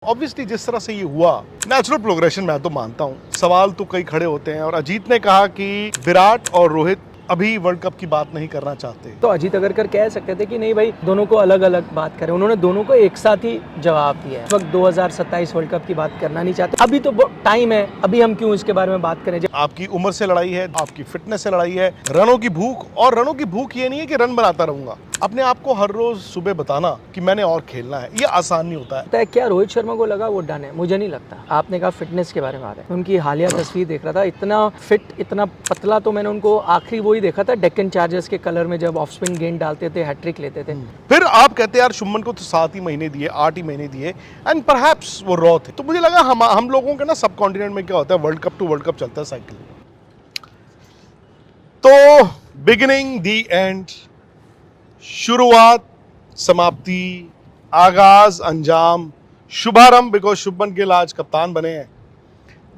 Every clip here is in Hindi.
ऑब्वियसली जिस तरह से ये हुआ नेचुरल प्रोग्रेशन मैं तो मानता हूँ। सवाल तो कई खड़े होते हैं और अजीत ने कहा कि विराट और रोहित अभी वर्ल्ड कप की बात नहीं करना चाहते। तो अजीत अगरकर कह सकते थे कि नहीं भाई, दोनों को अलग अलग बात करें। उन्होंने दोनों को एक साथ ही जवाब दिया है। इस वक्त 2027 वर्ल्ड कप की बात करना नहीं चाहते। अभी तो टाइम है, अभी हम क्यों इसके बारे में बात करें। आपकी उम्र से लड़ाई है, आपकी फिटनेस से लड़ाई है, रनों की भूख। और रनों की भूख ये नहीं है कि रन बनाता रहूंगा। अपने आप को हर रोज सुबह बताना कि मैंने और खेलना है, ये आसान नहीं होता है। क्या रोहित शर्मा को लगा वो डन है? मुझे नहीं लगता। आपने कहा फिटनेस के बारे में आ रहे हैं, उनकी हालिया तस्वीर देख रहा था, इतना फिट इतना पतला। तो मैंने उनको आखिरी वही देखा था डेक्कन चार्जर्स के कलर में, जब ऑफ स्पिन गेंद डालते थे, हैट्रिक लेते थे। फिर आप कहते यार शुभमन को तो 7 ही महीने दिए, 8 ही महीने दिए एंड परहैप्स वो रॉ थे। तो मुझे लगा हम लोगों के ना सब कॉन्टिनेंट में क्या होता है, world cup to world cup चलता है साइकिल। तो बिगिनिंग दी एंड, शुरुआत समाप्ति, आगाज अंजाम, शुभारंभ। बिकॉज शुभमन गिल आज कप्तान बने हैं।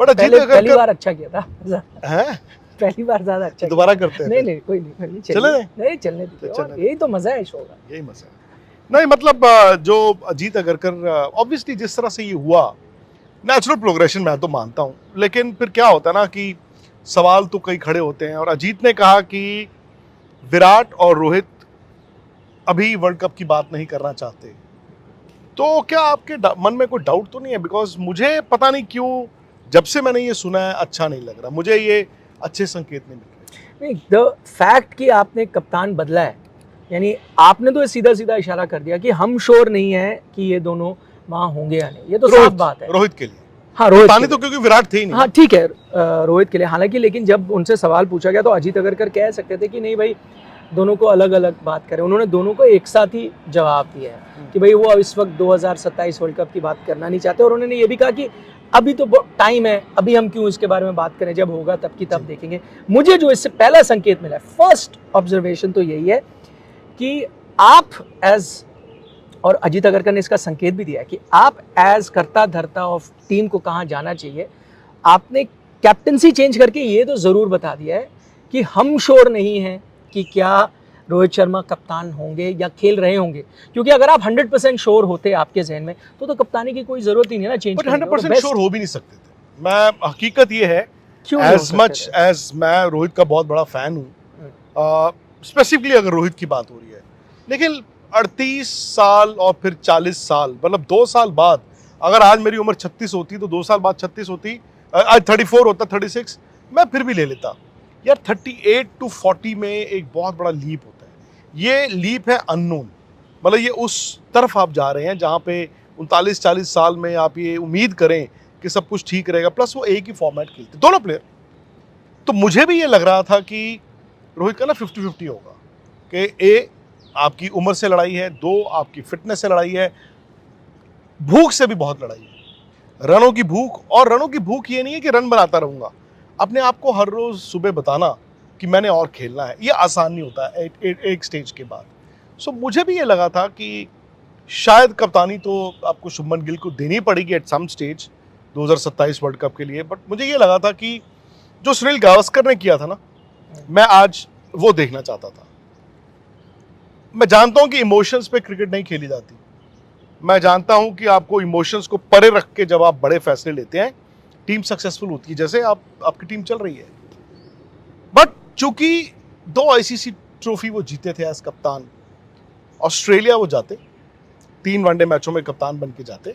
बट अजीत अगरकर पहली बार अच्छा किया था हैं, पहली बार ज्यादा अच्छा दोबारा करते हैं। नहीं कोई नहीं, चलने दीजिए। यही तो मजा है शो का, यही मजा है। नहीं मतलब जो अजीत अगरकर, ऑब्वियसली जिस तरह से ये हुआ नेचुरल प्रोग्रेशन मैं तो मानता हूँ। लेकिन फिर क्या होता है ना कि सवाल तो कई खड़े होते हैं और अजीत ने कहा कि विराट और रोहित अभी वर्ल्ड कप की बात नहीं करना चाहते। तो क्या आपके मन में कोई डाउट तो नहीं है? बिकॉज मुझे पता नहीं क्यों जब से मैंने ये सुना है अच्छा नहीं लग रहा, मुझे ये अच्छे संकेत नहीं मिल रहे। नहीं, द फैक्ट कि आपने कप्तान बदला है, यानी आपने तो सीधा सीधा इशारा कर दिया कि हम श्योर नहीं है कि ये दोनों वहां होंगे या नहीं। ये तो साफ बात है। रोहित के लिए, हाँ रोहित तो क्योंकि विराट थे ही नहीं। हाँ ठीक है, रोहित के लिए हालांकि। लेकिन जब उनसे सवाल पूछा गया तो अजीत अगरकर कह सकते थे कि नहीं भाई, दोनों को अलग अलग बात करें। उन्होंने दोनों को एक साथ ही जवाब दिया है कि भाई वो इस वक्त 2027 वर्ल्ड कप की बात करना नहीं चाहते। और उन्होंने ये भी कहा कि अभी तो टाइम है, अभी हम क्यों इसके बारे में बात करें, जब होगा तब की तब देखेंगे। मुझे जो इससे पहला संकेत मिला, फर्स्ट ऑब्जर्वेशन तो यही है कि आप एज, और अजीत अगरकर ने इसका संकेत भी दिया है कि आप एज करता धरता ऑफ टीम को कहाँ जाना चाहिए। आपने कैप्टनसी चेंज करके ये तो जरूर बता दिया है कि हम श्योर नहीं हैं कि क्या रोहित शर्मा कप्तान होंगे या खेल रहे होंगे। क्योंकि अगर आप 100% श्योर होते आपके जहन में तो कप्तानी की कोई जरूरत ही नहीं है ना चेंज करने की। 100% श्योर हो भी नहीं सकते थे। मैं हकीकत ये है, एज मच एज मैं रोहित का बहुत बड़ा फैन हूँ, स्पेसिफिकली अगर रोहित की बात हो रही है, लेकिन 38 साल और फिर 40 साल, मतलब 2 साल बाद, अगर आज मेरी उम्र 36 होती तो 2 साल बाद 36 होती, आज 34 होता, 36, मैं फिर भी ले लेता यार। 38 to 40 में एक बहुत बड़ा लीप होता है। ये लीप है अननोन, मतलब ये उस तरफ आप जा रहे हैं जहाँ पे 39-40 साल में आप ये उम्मीद करें कि सब कुछ ठीक रहेगा। प्लस वो एक ही फॉर्मेट खेलते दोनों प्लेयर। तो मुझे भी ये लग रहा था कि रोहित का ना 50-50 होगा कि आपकी उम्र से लड़ाई है, 2 आपकी फिटनेस से लड़ाई है, भूख से भी बहुत लड़ाई है, रनों की भूख। और रनों की भूख ये नहीं है कि रन बनाता रहूंगा। अपने आप को हर रोज सुबह बताना कि मैंने और खेलना है, ये आसान नहीं होता है एक स्टेज के बाद। सो मुझे भी ये लगा था कि शायद कप्तानी तो आपको शुभमन गिल को देनी पड़ेगी at some stage 2027 world cup के लिए। बट मुझे ये लगा था कि जो सुनील गावस्कर ने किया था ना, मैं आज वो देखना चाहता था। मैं जानता हूं कि इमोशंस पे क्रिकेट नहीं खेली जाती। मैं जानता हूं कि आपको इमोशंस को परे रख के जब आप बड़े फैसले लेते हैं, टीम सक्सेसफुल होती है, जैसे आपकी टीम चल रही है। बट चूंकि 2 आईसीसी ट्रॉफी वो जीते थे एज कप्तान, ऑस्ट्रेलिया वो जाते, 3 वनडे मैचों में कप्तान बन के जाते,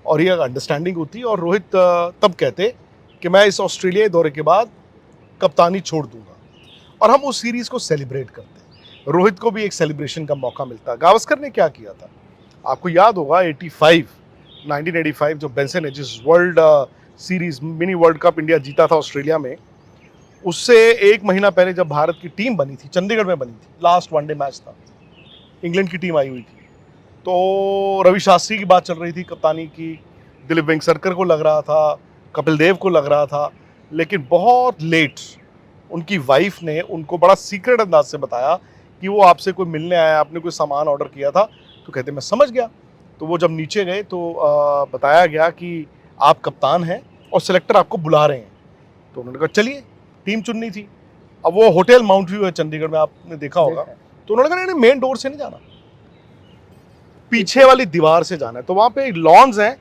और ये अंडरस्टैंडिंग होती। और रोहित तब कहते कि मैं इस ऑस्ट्रेलिया दौरे के बाद कप्तानी छोड़ दूंगा, और हम उस सीरीज को सेलिब्रेट करते। रोहित को भी एक सेलिब्रेशन का मौका मिलता। गावस्कर ने क्या किया था आपको याद होगा, 1985 जो Benson Hedges world series mini world cup India जीता था ऑस्ट्रेलिया में, उससे 1 महीना पहले जब भारत की टीम बनी थी, चंडीगढ़ में बनी थी, लास्ट वनडे मैच था, इंग्लैंड की टीम आई हुई थी। तो रवि शास्त्री की बात चल रही थी कप्तानी की, दिलीप वेंगसरकर को लग रहा था, कपिल देव को लग रहा था, लेकिन बहुत लेट उनकी वाइफ ने उनको बड़ा सीक्रेट अंदाज से बताया कि वो आपसे कोई मिलने आया, आपने कोई सामान ऑर्डर किया था। तो कहते मैं समझ गया। तो वो जब नीचे गए तो बताया गया कि आप कप्तान हैं और सिलेक्टर आपको बुला रहे हैं। तो उन्होंने कहा चलिए, टीम चुननी थी। अब वो होटल माउंट व्यू है चंडीगढ़ में, आपने देखा होगा। तो उन्होंने कहा नहीं, मेन डोर से नहीं जाना, पीछे वाली दीवार से जाना है। तो वहाँ पे लॉन्स हैं,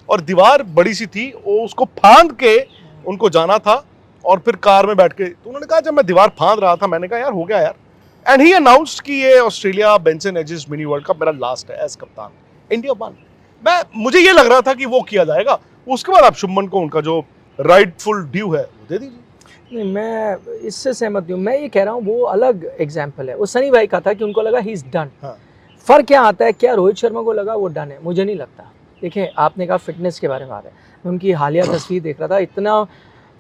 और दीवार बड़ी सी थी, वो उसको फांद के उनको जाना था और फिर कार में बैठ के, तो उन्होंने कहा जब मैं दीवार फांद रहा था मैंने कहा यार हो गया यार, एंड ही अनाउंस्ड कि ये Australia Benson Hedges mini world cup मेरा लास्ट है एज कप्तान, इंडिया वन। मुझे ये लग रहा था कि वो किया जाएगा, उसके बाद आप शुभमन को उनका जो राइटफुल ड्यू है वो दे दीजिए। नहीं, मैं इससे सहमत हूँ। मैं ये कह रहा हूँ वो अलग एग्जाम्पल है। वो सनी भाई का था कि उनको लगा ही इज डन। हाँ। फर्क क्या आता है, क्या रोहित शर्मा को लगा वो डन है? मुझे नहीं लगता। देखिए, आपने कहा फिटनेस के बारे में आ रहा है, मैं उनकी हालिया तस्वीर देख रहा था, इतना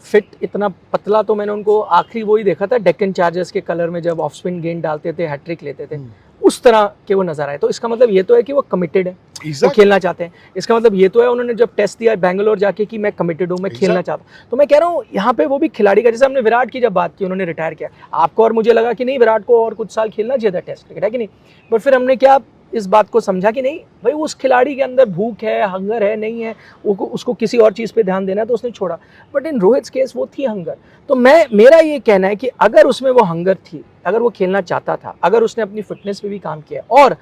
फिट, इतना पतला, तो मैंने उनको आखिरी वही देखा था डेक्कन चार्जर्स के कलर में, जब ऑफ स्पिन गेंद डालते थे, हैट्रिक लेते थे, उस तरह के वो नजर आए। तो इसका मतलब ये तो है कि वो कमिटेड है, वो खेलना चाहते हैं। इसका मतलब ये तो है उन्होंने जब टेस्ट दिया बेंगलोर जाके कि मैं कमिटेड हूँ, मैं खेलना चाहता हूँ। तो मैं कह रहा हूँ यहाँ पे वो भी खिलाड़ी का, जैसे हमने विराट की जब बात की, उन्होंने रिटायर किया, आपको और मुझे लगा कि नहीं विराट को और कुछ साल खेलना चाहिए था टेस्ट क्रिकेट, है कि नहीं? बट फिर हमने क्या इस बात को समझा कि नहीं भाई, उस खिलाड़ी के अंदर भूख है, हंगर है, नहीं है, उसको किसी और चीज़ पे ध्यान देना है, तो उसने छोड़ा। बट इन रोहित केस वो थी हंगर। तो मेरा ये कहना है कि अगर उसमें वो हंगर थी, अगर वो खेलना चाहता था, अगर उसने अपनी फिटनेस पे भी काम किया, और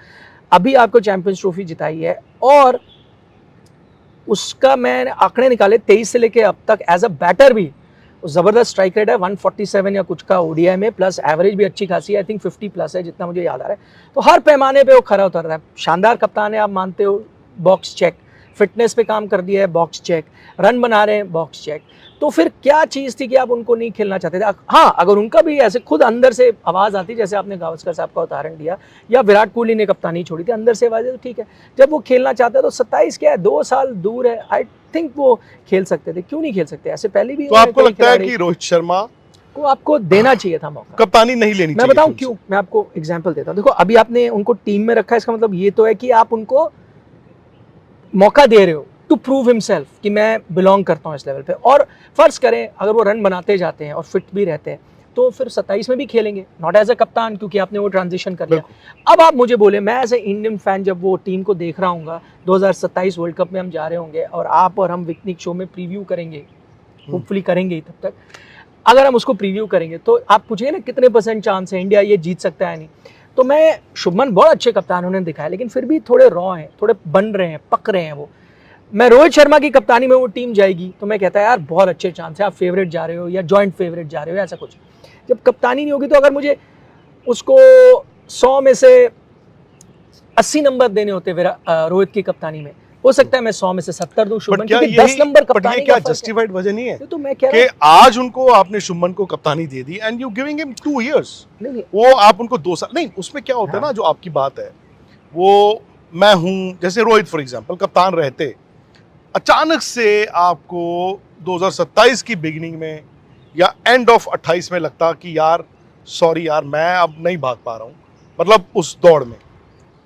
अभी आपको चैंपियंस ट्रॉफी जिताई है, और उसका मैंने आंकड़े निकाले 23 से लेके अब तक एज अ बैटर भी जबरदस्त स्ट्राइक रेट है, 147 या कुछ का ओडीआई में, प्लस एवरेज भी अच्छी खासी है, आई थिंक 50 प्लस है जितना मुझे याद आ रहा है। तो हर पैमाने पे वो खरा उतर रहा है। शानदार कप्तान है, आप मानते हो, बॉक्स चेक। फिटनेस पे काम कर दिया है, बॉक्स चेक। रन बना रहे हैं, बॉक्स चेक। तो फिर क्या चीज़ थी कि आप उनको नहीं खेलना चाहते थे? हाँ, अगर उनका भी ऐसे खुद अंदर से आवाज़ आती, जैसे आपने गावस्कर साहब का उदाहरण दिया, या विराट कोहली ने कप्तानी छोड़ी थी, अंदर से आवाज़ है, तो ठीक है। जब वो खेलना चाहता है तो 27 क्या है, 2 साल दूर है, आई थिंक वो खेल सकते थे। क्यों नहीं खेल सकते? ऐसे पहले भी। तो आपको लगता है कि रोहित शर्मा को आपको देना चाहिए था मौका, कप्तानी नहीं लेनी चाहिए? मैं बताऊं क्यों, मैं आपको एग्जांपल देता हूं। देखो, अभी आपने उनको टीम में रखा है, इसका मतलब ये तो है कि आप उनको मौका दे रहे हो टू प्रूव हिमसेल्फ कि मैं बिलोंग करता हूं इस लेवल पे। और फर्ज करें अगर वो रन बनाते जाते हैं और फिट भी रहते हैं, तो फिर 27 में भी खेलेंगे, नॉट एज अ कप्तान, क्योंकि आपने वो ट्रांजिशन कर लिया। अब आप मुझे बोले, मैं एज ए इंडियन फैन जब वो टीम को देख रहा हूँ, 2027 वर्ल्ड कप में हम जा रहे होंगे, और आप और हम विकनिक शो में प्रीव्यू करेंगे, होपफुली करेंगे ही तब तक। अगर हम उसको प्रीव्यू करेंगे तो आप पूछेंगे ना कितने % चांस है इंडिया ये जीत सकता है, नहीं? तो मैं, शुभमन बहुत अच्छे कप्तान उन्होंने दिखाया, लेकिन फिर भी थोड़े रॉ हैं, थोड़े बन रहे हैं, पक रहे हैं वो। मैं रोहित शर्मा की कप्तानी में वो टीम जाएगी तो मैं कहता है यार बहुत अच्छे चांस है, आप फेवरेट जा रहे हो या जॉइंट फेवरेट जा रहे हो, ऐसा कुछ। जब कप्तानी नहीं होगी तो अगर मुझे उसको 100 में से 80 नंबर देने होते रोहित की कप्तानी में, हो सकता है मैं 100 में से 70 दूं शुभमन, क्योंकि 10 नंबर कप्तानी का क्या फर्क है। जस्टिफाइड वजह नहीं है तो मैं कह कि आज उनको आपने शुभमन को कप्तानी दे दी and you giving him 2 years, वो आप उनको 2 साल नहीं, उसमें क्या होता है ना, जो आपकी बात है वो, मैं हूं जैसे रोहित फॉर एग्जांपल कप्तान रहते, अचानक से आपको 2027 की बिगिनिंग में या एंड ऑफ 28 में लगता कि यार सॉरी यार मैं अब नहीं भाग पा रहा हूं, मतलब उस दौड़ में,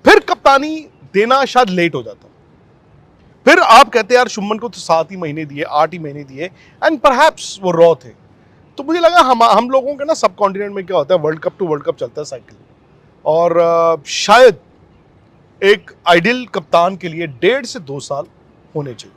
फिर कप्तानी देना शायद लेट हो जाता। फिर आप कहते हैं यार शुभमन को तो 7 ही महीने दिए, 8 ही महीने दिए, एंड परहैप्स वो रॉ थे। तो मुझे लगा हम लोगों के ना सब कॉन्टिनेंट में क्या होता है, world cup to world cup चलता है साइकिल, और शायद एक आइडियल कप्तान के लिए 1.5 से 2 साल होने चाहिए।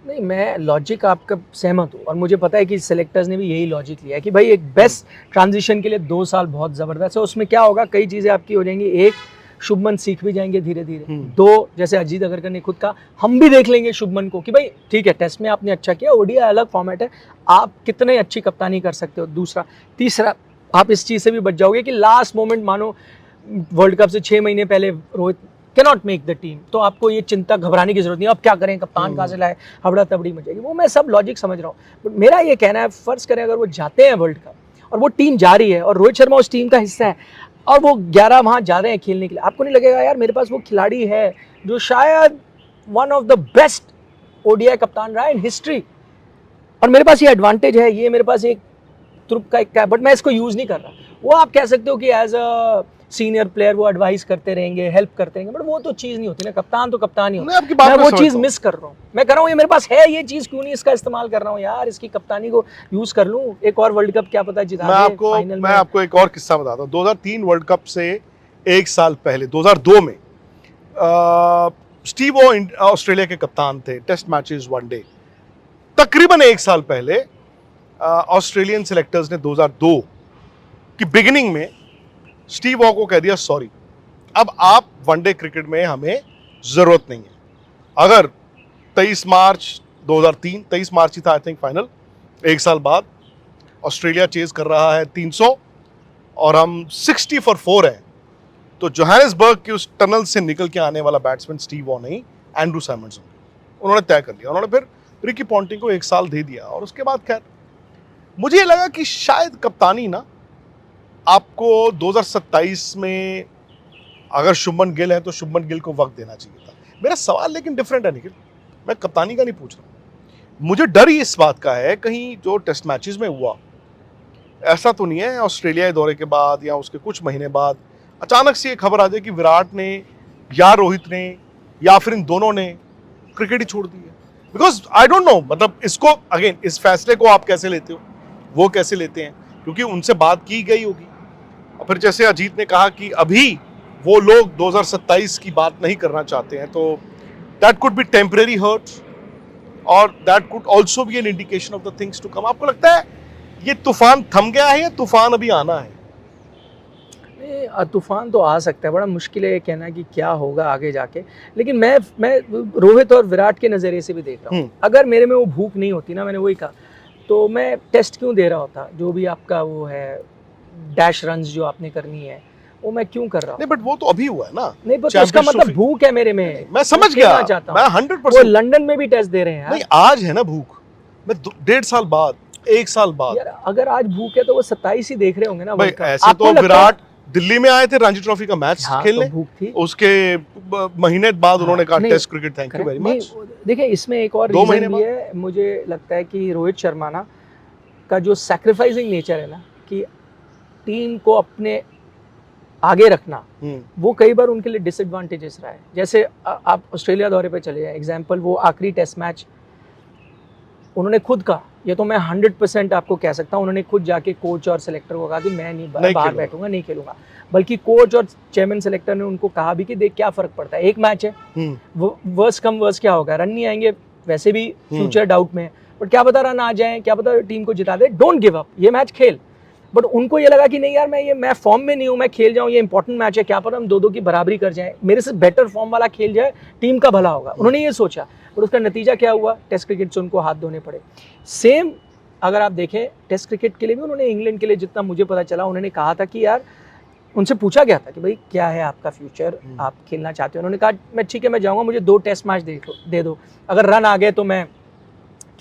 नहीं, मैं लॉजिक आपका सहमत हूँ, और मुझे पता है कि सिलेक्टर्स ने भी यही लॉजिक लिया है कि भाई एक बेस्ट ट्रांजिशन के लिए 2 साल बहुत ज़बरदस्त है। उसमें क्या होगा, कई चीज़ें आपकी हो जाएंगी। एक, शुभमन सीख भी जाएंगे धीरे धीरे। 2, जैसे अजीत अगरकर ने खुद कहा, हम भी देख लेंगे शुभमन को कि भाई ठीक है, टेस्ट में आपने अच्छा किया, ओडीआई अलग फॉर्मेट है, आप कितने अच्छी कप्तानी कर सकते हो। दूसरा, तीसरा, आप इस चीज़ से भी बच जाओगे कि लास्ट मोमेंट, मानो वर्ल्ड कप से 6 महीने पहले Rohit cannot make the team, तो आपको ये चिंता घबराने की जरूरत नहीं, अब क्या करें, कप्तान कहाँ से लाए, हबड़ा तबड़ी मचेगी। वो मैं सब लॉजिक समझ रहा हूँ, बट मेरा ये कहना है, फर्ज करें अगर वो जाते हैं वर्ल्ड कप और वो टीम जा रही है और रोहित शर्मा उस टीम का हिस्सा है, और वो 11 वहाँ जा रहे हैं खेलने के लिए, आपको नहीं लगेगा यार मेरे पास वो खिलाड़ी है जो शायद one of the best ODI कप्तान रहा है इन हिस्ट्री, और मेरे पास ये एडवांटेज है, ये मेरे पास एक तुर्क का एक, बट मैं इसको यूज़ नहीं कर रहा। वो आप कह सकते हो कि एज अ सीनियर प्लेयर वो एडवाइस करते रहेंगे, हेल्प करते रहेंगे, बट वो तो चीज़ नहीं होती ना, कप्तान तो कप्तान ही होता है। मैं वो चीज़ मिस कर रहा हूँ। मैं कर रहा हूँ ये मेरे पास है ये चीज़, क्यों नहीं इसका इस्तेमाल कर रहा हूँ यार, इसकी कप्तानी को यूज़ कर लूँ, एक और वर्ल्ड कप क्या पता जिता दे। मैं आपको एक और किस्सा बताता हूँ। 2003 वर्ल्ड कप से 1 साल पहले 2002 में स्टीव वो ऑस्ट्रेलिया के कप्तान थे, टेस्ट मैचेस, वनडे। तकरीबन 1 साल पहले ऑस्ट्रेलियन सिलेक्टर्स ने 2002 की बिगिनिंग में स्टीव वॉ को कह दिया सॉरी, अब आप वनडे क्रिकेट में हमें जरूरत नहीं है। अगर 23 मार्च 2003, 23 मार्च ही था आई थिंक फाइनल, एक साल बाद ऑस्ट्रेलिया चेज कर रहा है 300 और हम 60 फॉर 4 हैं। तो जोहानिसबर्ग की उस टनल से निकल के आने वाला बैट्समैन स्टीव वॉ नहीं, एंड्रू साइमंड्स होंगे। उन्होंने तय कर लिया। उन्होंने फिर रिकी पॉन्टिंग को 1 साल दे दिया और उसके बाद खैर मुझे लगा कि शायद कप्तानी ना आपको 2027 में अगर शुभमन गिल है तो शुभमन गिल को वक्त देना चाहिए था। मेरा सवाल लेकिन डिफरेंट है निखिल, मैं कप्तानी का नहीं पूछ रहा हूँ। मुझे डर ही इस बात का है कहीं जो टेस्ट मैचेस में हुआ ऐसा तो नहीं है ऑस्ट्रेलिया दौरे के बाद या उसके कुछ महीने बाद अचानक से ये खबर आ जाए कि विराट ने या रोहित ने या फिर इन दोनों ने क्रिकेट ही छोड़ दी है। बिकॉज आई डोंट नो, मतलब इसको अगेन इस फैसले को आप कैसे लेते हो, वो कैसे लेते हैं, क्योंकि उनसे बात की गई होगी। और फिर जैसे अजीत ने कहा कि अभी वो लोग 2027 की बात नहीं करना चाहते हैं, तो that could be temporary hurt और that could also be an indication of the things to come. आपको लगता है ये तूफान थम गया है या तूफान अभी आना है? तूफान तो आ सकता है, बड़ा मुश्किल है ये कहना कि क्या होगा आगे जाके। लेकिन मैं रोहित और विराट के नज़रिए से भी देख रहा हूँ। अगर मेरे में वो भूख नहीं होती ना, मैंने वही कहा, तो मैं टेस्ट क्यों दे रहा होता? जो भी आपका वो है डैश रन्स जो आपने करनी है वो मैं क्यों कर रहा हूँ? नहीं बट वो तो अभी हुआ है ना। नहीं बट उसका मतलब भूख है मेरे में। मैं समझ गया, मैं 100%। वो लंदन में भी टेस्ट दे रहे हैं। नहीं आज है ना भूख, मैं 1.5 साल बाद, 1 साल बाद यार अगर आज भूख है तो वो 27 ही देख रहे होंगे ना। भाई ऐसे तो विराट दिल्ली में आए थे रणजी ट्रॉफी का मैच खेलने, तो भूख थी। उसके महीने बाद उन्होंने कहा test cricket, thank you very much. देखिए इसमें एक और रीजन भी है, मुझे लगता है कि रोहित शर्मा ना का जो सैक्रिफाइसिंग नेचर है ना, कि टीम को अपने आगे रखना, वो कई बार उनके लिए डिसएडवांटेजेस रहा है। जैसे आप ऑस्ट्रेलिया दौरे पे चले जाए, एग्जांपल वो आखिरी टेस्ट मैच उन्होंने खुद कहा, ये तो मैं 100% आपको कह सकता हूँ, उन्होंने खुद जाके कोच और सिलेक्टर को कहा कि मैं नहीं बाहर बैठूंगा, नहीं खेलूंगा। बल्कि कोच और चेयरमैन सिलेक्टर ने उनको कहा भी कि देख क्या फर्क पड़ता है, एक मैच है, वर्स कम वर्स क्या होगा, रन नहीं आएंगे, वैसे भी फ्यूचर डाउट में है, बट क्या पता रन आ जाए, क्या पता टीम को जिता दे, डोंट गिव अप, ये मैच खेल। बट उनको ये लगा कि नहीं यार मैं फॉर्म में नहीं हूँ, मैं खेल जाऊँ, ये इंपॉर्टेंट मैच है, क्या पता हम 2-2 की बराबरी कर जाएं, मेरे से बेटर फॉर्म वाला खेल जाए, टीम का भला होगा। उन्होंने ये सोचा, और उसका नतीजा क्या हुआ, टेस्ट क्रिकेट से उनको हाथ धोने पड़े। सेम अगर आप देखें टेस्ट क्रिकेट के लिए भी उन्होंने इंग्लैंड के लिए, जितना मुझे पता चला, उन्होंने कहा था कि यार, उनसे पूछा गया था कि भाई क्या है आपका फ्यूचर, आप खेलना चाहते हो? उन्होंने कहा मैं ठीक है, मैं जाऊँगा, मुझे 2 टेस्ट मैच दे दो, अगर रन आ गए तो मैं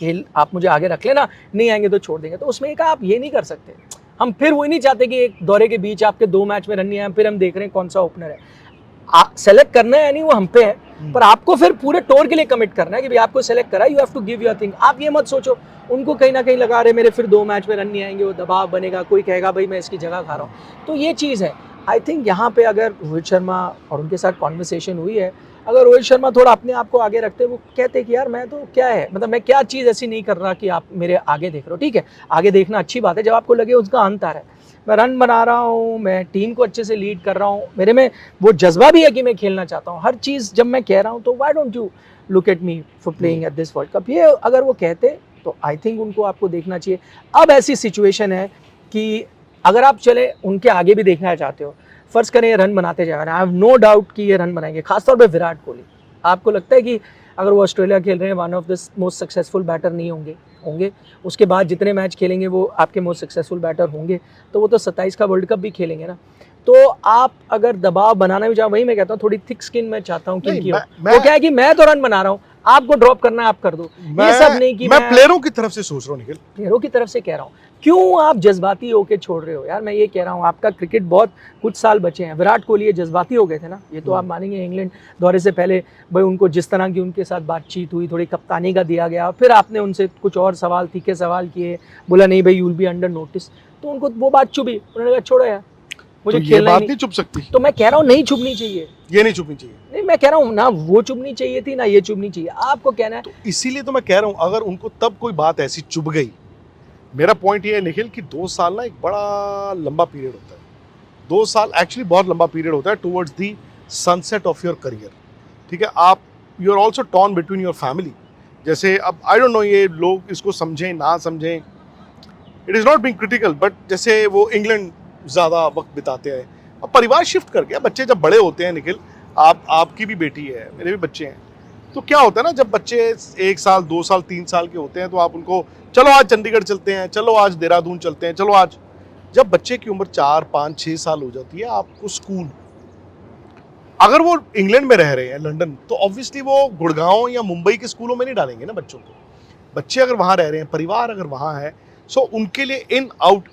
खेल, आप मुझे आगे रख लेना, नहीं आएंगे तो छोड़ देंगे। तो उसमें कहा आप ये नहीं कर सकते, हम फिर वही नहीं चाहते कि एक दौरे के बीच आपके 2 मैच में रन नहीं आए, फिर हम देख रहे हैं कौन सा ओपनर है। आप सेलेक्ट करना है यानी वो हम पे है, पर आपको फिर पूरे टूर के लिए कमिट करना है कि भाई आपको सेलेक्ट करा, you have to give your thing. आप ये मत सोचो उनको कहीं ना कहीं लगा रहे मेरे फिर 2 मैच में रन नहीं आएंगे, वो दबाव बनेगा, कोई कहेगा भाई मैं इसकी जगह खा रहा हूँ। तो ये चीज़ है, आई थिंक यहाँ पे अगर रोहित शर्मा और उनके साथ कॉन्वर्सेशन हुई है, अगर रोहित शर्मा थोड़ा अपने आप को आगे रखते, वो कहते कि यार मैं तो क्या है, मतलब मैं क्या चीज़ ऐसी नहीं कर रहा कि आप मेरे आगे देख रहे हो। ठीक है, आगे देखना अच्छी बात है, जब आपको लगे उसका अंत आ रहा है, मैं रन बना रहा हूँ, मैं टीम को अच्छे से लीड कर रहा हूँ, मेरे में वो जज्बा भी है कि मैं खेलना चाहता हूँ, हर चीज़ जब मैं कह रहा हूँ, तो why don't you look at me for playing at this world cup. ये अगर वो कहते तो आई थिंक उनको आपको देखना चाहिए। अब ऐसी सिचुएशन है कि अगर आप चले उनके आगे भी देखना चाहते हो, फर्ज करें ये रन बनाते जा रहे हैं, आई हैव नो डाउट कि ये रन बनाएंगे, खासतौर पर विराट कोहली। आपको लगता है कि अगर वो ऑस्ट्रेलिया खेल रहे हैं, one of the most successful batter नहीं होंगे, उसके बाद जितने मैच खेलेंगे वो आपके मोस्ट सक्सेसफुल बैटर होंगे, तो वो तो 27 का वर्ल्ड कप भी खेलेंगे ना। तो आप अगर दबाव बनाना भी चाहो, वही मैं कहता हूँ थोड़ी थिक स्किन मैं चाहता हूँ कि वो क्या है कि मैं तो रन बना रहा हूँ, आपको ड्रॉप करना है आप कर दो, ये सब नहीं कि मैं प्लेयरों की तरफ से सोच रहा हूँ निखिल, प्लेयरों की तरफ से कह रहा हूँ, क्यों आप जज्बाती होके छोड़ रहे हो यार। मैं ये कह रहा हूँ आपका क्रिकेट बहुत कुछ साल बचे हैं, विराट कोहली जज्बाती हो गए थे ना, ये तो आप मानेंगे। इंग्लैंड दौरे से पहले भाई उनको जिस तरह की उनके साथ बातचीत हुई, थोड़ी कप्तानी का दिया गया, फिर आपने उनसे कुछ और सवाल, तीखे सवाल किए, बोला नहीं भाई you will be under notice, तो उनको वो बात चुभी, उन्होंने कहा छोड़ो यार मुझे तो खेलना नहीं चुप सकती। तो मैं कह रहा हूँ नहीं चुभनी चाहिए, ये नहीं चुभनी चाहिए। नहीं मैं कह रहा हूँ ना वो चुभनी चाहिए थी ना ये चुभनी चाहिए, आपको कहना है। तो इसीलिए तो मैं कह रहा हूँ अगर उनको तब कोई बात ऐसी चुभ गई, मेरा पॉइंट ये है निखिल कि 2 साल ना एक बड़ा लंबा पीरियड होता है, 2 साल एक्चुअली बहुत लंबा पीरियड होता है towards the sunset of your career. ठीक है, आप you are also torn between your family. जैसे अब आई डोंट नो ये लोग इसको समझें ना समझें, it is not being critical, but जैसे वो इंग्लैंड ज़्यादा वक्त बिताते हैं, अब परिवार शिफ्ट कर गया, बच्चे जब बड़े होते हैं निखिल, आपकी भी बेटी है, मेरे भी बच्चे हैं, तो क्या होता है ना, जब बच्चे 1 साल 2 साल 3 साल के होते हैं तो आप उनको चलो आज चंडीगढ़ चलते हैं, चलो आज देहरादून चलते हैं, चलो आज। जब बच्चे की उम्र 4 5 6 साल हो जाती है, आपको स्कूल, अगर वो इंग्लैंड में रह रहे हैं लंदन, तो ऑब्वियसली वो गुड़गांव या मुंबई के स्कूलों में नहीं डालेंगे ना बच्चों को। बच्चे अगर वहां रह रहे हैं, परिवार अगर वहां है, सो उनके लिए इन आउट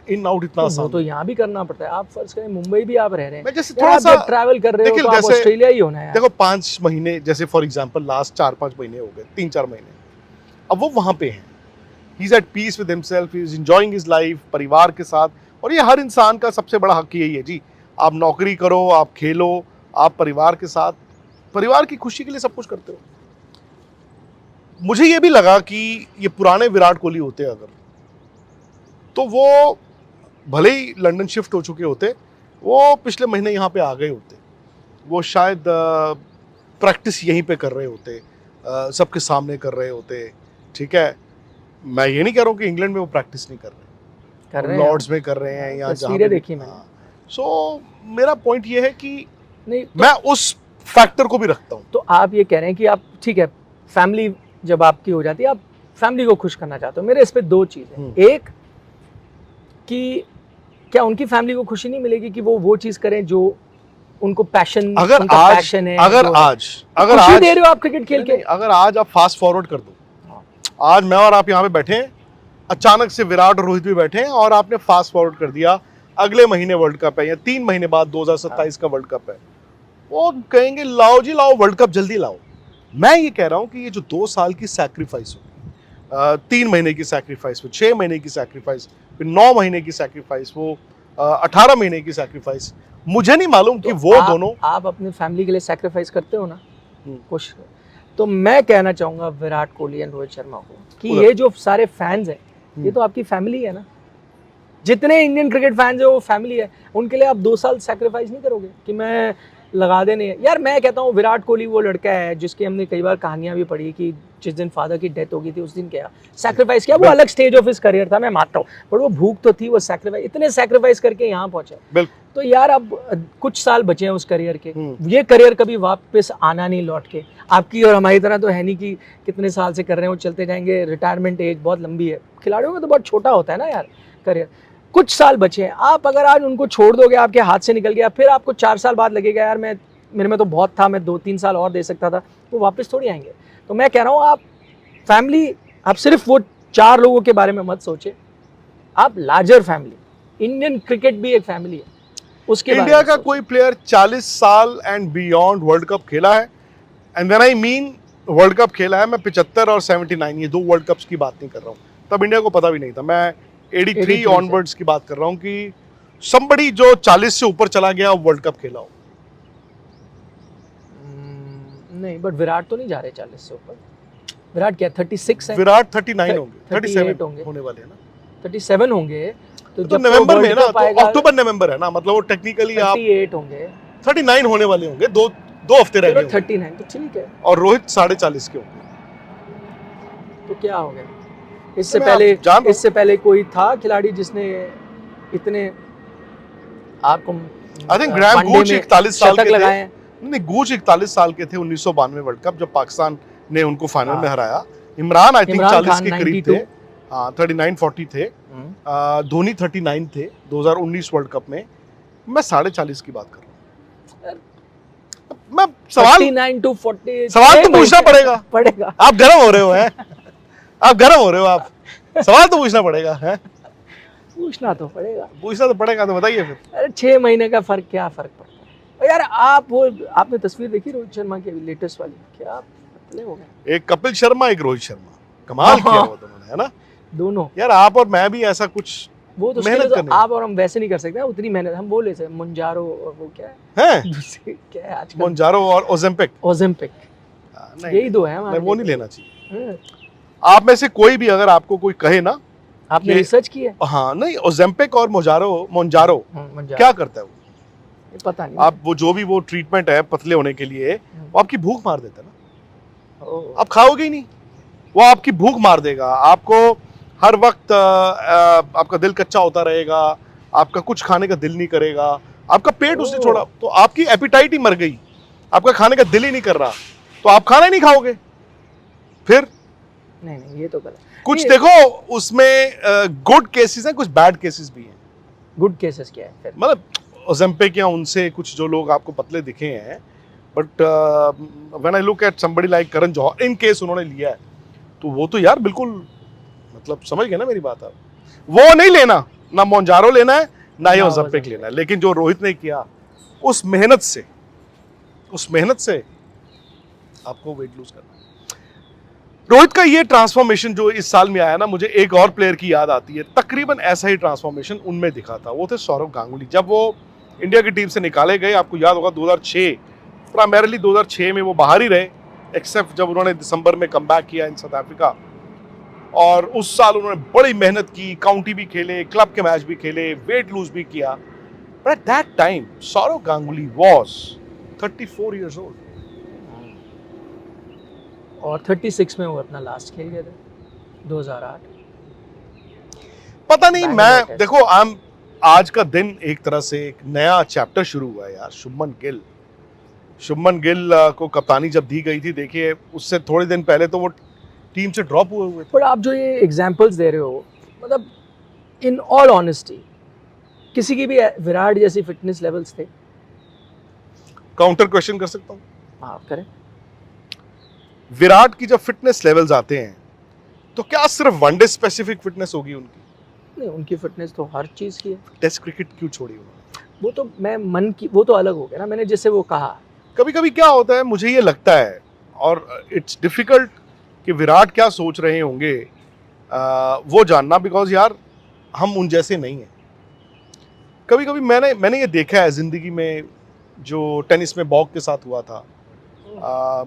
इतना आसान। वो तो यहाँ भी करना पड़ता है। आप फर्ज करें मुंबई भी आप रह रहे हैं, मैं जैसे थोड़ा सा ट्रैवल कर रहे हो देखिए, तो आप जैसे ऑस्ट्रेलिया ही होना है। देखो 5 महीने, जैसे फॉर एग्जांपल लास्ट 4-5 महीने हो गए, 3-4 महीने, अब वो वहां पे हैं, he is at peace with himself, he is enjoying his life परिवार के साथ। और ये हर इंसान का सबसे बड़ा हक यही है जी, आप नौकरी करो, आप खेलो, आप परिवार के साथ, परिवार की खुशी के लिए सब कुछ करते हो। मुझे ये भी लगा कि ये पुराने विराट कोहली होते अगर, तो वो भले ही लंदन शिफ्ट हो चुके होते, वो पिछले महीने यहाँ पे आ गए होते, वो शायद प्रैक्टिस यहीं पे कर रहे होते, सबके सामने कर रहे होते। ठीक है, मैं ये नहीं कह रहा हूँ कि इंग्लैंड में वो प्रैक्टिस नहीं कर रहे हैं, लॉर्ड्स में कर रहे हैं, या तस्वीरें देखी मैंने। सो मेरा पॉइंट ये है कि नहीं मैं उस फैक्टर को भी रखता हूँ। तो आप ये कह रहे हैं कि आप ठीक है, फैमिली जब आपकी हो जाती है, आप फैमिली को खुश करना चाहते हो। मेरे इस पे 2 चीज़ें, एक कि क्या उनकी फैमिली को खुशी नहीं मिलेगी कि वो चीज़ करें जो उनको पैशन, अगर उनका आज पैशन है, अगर आज अगर खुशी दे रहे हो आप क्रिकेट खेल के। अगर आज आप फास्ट फॉरवर्ड कर दो, आज मैं और आप यहाँ पे बैठे हैं, अचानक से विराट और रोहित भी बैठे हैं, और आपने फास्ट फॉरवर्ड कर दिया, अगले महीने वर्ल्ड कप है या 3 महीने बाद 2027 का वर्ल्ड कप है, वो कहेंगे लाओ जी लाओ, वर्ल्ड कप जल्दी लाओ। मैं ये कह रहा हूँ कि ये जो 2 साल की सैक्रिफाइस हो, 3 महीने की सैक्रिफाइस, फिर 6 महीने की सैक्रिफाइस, फिर 9 महीने की सैक्रिफाइस, वो 18 महीने की सैक्रिफाइस, मुझे नहीं मालूम कि वो दोनों। आप अपनी फैमिली के लिए सैक्रिफाइस करते हो ना, कुछ। तो मैं कहना चाहूंगा विराट कोहली एंड रोहित शर्मा को कि ये जो सारे फैंस हैं, ये तो आपकी फैमिली है ना। जितने इंडियन क्रिकेट फैंस है वो फैमिली है, उनके लिए आप 2 साल सैक्रिफाइस नहीं करोगे कि मैं लगा देने यार। मैं कहता हूँ विराट कोहली वो लड़का है जिसकी हमने कई बार कहानियां भी पढ़ी कि जिस दिन फादर की डेथ हो गई थी उस दिन क्या सैक्रिफाइस किया। वो अलग स्टेज ऑफ हिज करियर था, मैं मानता हूँ, पर वो भूख तो थी, वो सैक्रिफाइस, इतने सैक्रिफाइस करके यहाँ पहुंचे। तो यार अब कुछ साल बचे हैं उस करियर के, ये करियर कभी वापस आना नहीं लौट के। आपकी और हमारी तरह तो है नहीं कि कितने साल से कर रहे हैं वो चलते जाएंगे, रिटायरमेंट एज बहुत लंबी है, खिलाड़ियों का तो बहुत छोटा होता है ना यार करियर। कुछ साल बचे हैं, आप अगर आज उनको छोड़ दोगे, आपके हाथ से निकल गया, फिर आपको 4 साल बाद लगेगा यार मेरे में तो बहुत था, मैं 2-3 साल और दे सकता था, वो वापस थोड़ी आएंगे। तो मैं कह रहा हूँ आप फैमिली, आप सिर्फ वो 4 लोगों के बारे में मत सोचे, आप लार्जर फैमिली, इंडियन क्रिकेट भी एक फैमिली है, उसके इंडिया का कोई प्लेयर 40 साल एंड बियॉन्ड वर्ल्ड कप खेला है, and when I mean world cup खेला है, मैं 75 और 79 ये 2 वर्ल्ड कप्स की बात नहीं कर रहा हूँ, तब इंडिया को पता भी नहीं था। मैं 83 ऑनवर्ड्स की बात कर रहा हूँ कि somebody जो 40 से ऊपर चला गया वर्ल्ड कप खेला हो। नहीं, बट विराट तो नहीं जा रहे 40 से ऊपर। विराट क्या 36 है? विराट 39 होंगे, 37 होंगे, होने वाले हैं ना, 37 होंगे। तो जब नवंबर में ना, तो अक्टूबर नवंबर है ना, मतलब वो टेक्निकली आप 38 होंगे, 39 होने वाले होंगे, 2 हफ्ते रह गए, 39 तो ठीक है। और रोहित 40.5 के होंगे, तो क्या हो गया? इससे पहले कोई था खिलाड़ी जिसने इतने आपको, आई थिंक ग्रैम गूच 41 साल के थे। नहीं, गूच 41 साल के थे 1992 वर्ल्ड कप, जब पाकिस्तान ने उनको फाइनल में हराया। इमरान आई थिंक 40 के करीब थे, हाँ 39-40 थे, धोनी 39 थे 2019 वर्ल्ड कप में। मैं 40.5 की बात कर रहा हूँ। मैं सवाल 39 to 40 सवाल तो पूछना पड़ेगा। आप गर्म हो रहे हो हैं, आप गर्म हो रहे हो, आप सवाल तो पूछना पड़ेगा है, पूछना तो पड़ेगा। तो बताइए फिर। अरे 6 महीने का फर्क, क्या फर्क पड़ता है यार। आपने तस्वीर देखी रोहित शर्मा की लेटेस्ट वाली, क्या पतले हो गए। एक कपिल शर्मा, एक रोहित शर्मा, कमाल किया वो दोनों ने, है ना दोनों। यार आप और मैं भी ऐसा कुछ वो तो मेहनत करनी, आप और हम वैसे नहीं कर सकते उतनी मेहनत। हम बोले थे मुंजारो और वो क्या है क्या है आजकल, मुंजारो और ओजेम्पिक, यही 2 है हमारे। वो नहीं लेना चाहिए। आप में से कोई भी अगर आपको कोई कहे ना, आपने रिसर्च की है? हाँ, नहीं, ओजेम्पिक और मोंजारो क्या करता है वो पता नहीं। आप वो जो भी वो ट्रीटमेंट है पतले होने के लिए, वो आपकी भूख मार देता है ना, आप खाओगे ही नहीं, वो आपकी भूख मार देगा। आपको हर वक्त आपका दिल कच्चा होता रहेगा, आपका कुछ खाने का दिल नहीं करेगा, आपका पेट उसने छोड़ा तो आपकी एपिटाइट ही मर गई, आपका खाने का दिल ही नहीं कर रहा। तो आप खाना ही नहीं खाओगे फिर। नहीं ये तो गलत। कुछ देखो उसमें गुड केसेस हैं, कुछ बैड केसेस भी हैं। गुड केसेस क्या है फिर? मतलब ओजेम्पिक या उनसे कुछ जो लोग आपको पतले दिखे हैं, but when I look at somebody like Karan Johar, in case उन्होंने लिया है, तो वो तो यार बिल्कुल, मतलब समझ गए ना मेरी बात आप। वो नहीं लेना, ना मोंजारो लेना है, ना ये ओजेम्पिक लेना है। लेकिन जो रोहित ने किया उस मेहनत से आपको वेट लूज करना है। रोहित का ये ट्रांसफॉर्मेशन जो इस साल में आया ना, मुझे एक और प्लेयर की याद आती है, तकरीबन ऐसा ही ट्रांसफॉर्मेशन उनमें दिखा था। वो थे सौरव गांगुली। जब वो इंडिया की टीम से निकाले गए, आपको याद होगा 2006, प्राइमरीली 2006 में वो बाहर ही रहे, एक्सेप्ट जब उन्होंने दिसंबर में कमबैक किया इन साउथ अफ्रीका। और उस साल उन्होंने बड़ी मेहनत की, काउंटी भी खेले, क्लब के मैच भी खेले, वेट लूज भी किया। But at that time Sourav Ganguly was 34 years old. और 36 में वो अपना लास्ट खेल गए थे 2008। पता नहीं, मैं देखो आज का दिन एक तरह से एक नया चैप्टर शुरू हुआ है यार। शुभमन गिल को कप्तानी जब दी गई थी, देखिए उससे थोड़े दिन पहले तो वो टीम से ड्रॉप हुए थे। पर आप जो ये एग्जांपल्स दे रहे हो, मतलब इन ऑल ऑनेस्टी किसी की भी विराट जैसी फिटनेस लेवल्स थे? काउंटर क्वेश्चन कर सकता हूँ? हाँ करें। विराट की जब फिटनेस लेवल्स आते हैं तो क्या सिर्फ वनडे स्पेसिफिक फिटनेस होगी उनकी? नहीं, उनकी फिटनेस तो हर चीज की है। टेस्ट क्रिकेट क्यों छोड़ी उन्होंने? वो तो मैं मन की, वो तो अलग हो गया ना। मैंने जैसे वो कहा, कभी कभी क्या होता है, मुझे ये लगता है, और इट्स डिफिकल्ट कि विराट क्या सोच रहे होंगे वो जानना, बिकॉज यार हम उन जैसे नहीं हैं। कभी कभी मैंने ये देखा है जिंदगी में, जो टेनिस में बॉक के साथ हुआ था।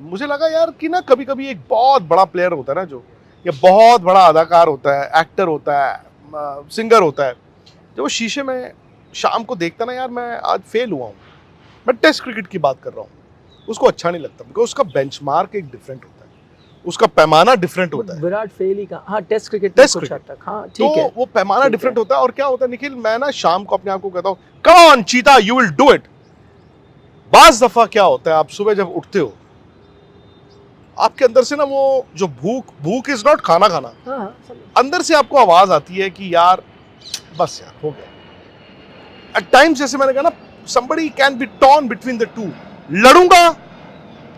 मुझे लगा यार कि ना कभी कभी एक बहुत बड़ा प्लेयर होता है ना, जो या बहुत बड़ा अदाकार होता है, एक्टर होता है, सिंगर होता है, जब वो शीशे में शाम को देखता ना, यार मैं आज फेल हुआ हूँ, मैं टेस्ट क्रिकेट की बात कर रहा हूँ, उसको अच्छा नहीं लगता, बिकॉज उसका बेंचमार्क एक डिफरेंट होता है, उसका पैमाना डिफरेंट होता है। विराट फेल ही का, हाँ टेस्ट क्रिकेट में कुछ हद तक, हाँ ठीक है, तो वो पैमाना डिफरेंट होता है। और क्या होता है निखिल, मैं ना शाम को अपने आप को कहता हूँ, कम ऑन चीता, यू विल डू इट। बाज दफा क्या होता है, आप सुबह जब उठते हो, आपके अंदर से ना वो जो भूख इज नॉट खाना, हाँ, अंदर से आपको आवाज आती है कि यार बस यार हो गया। एट टाइम्स जैसे मैंने कहा ना, somebody can be torn between the two. लड़ूंगा,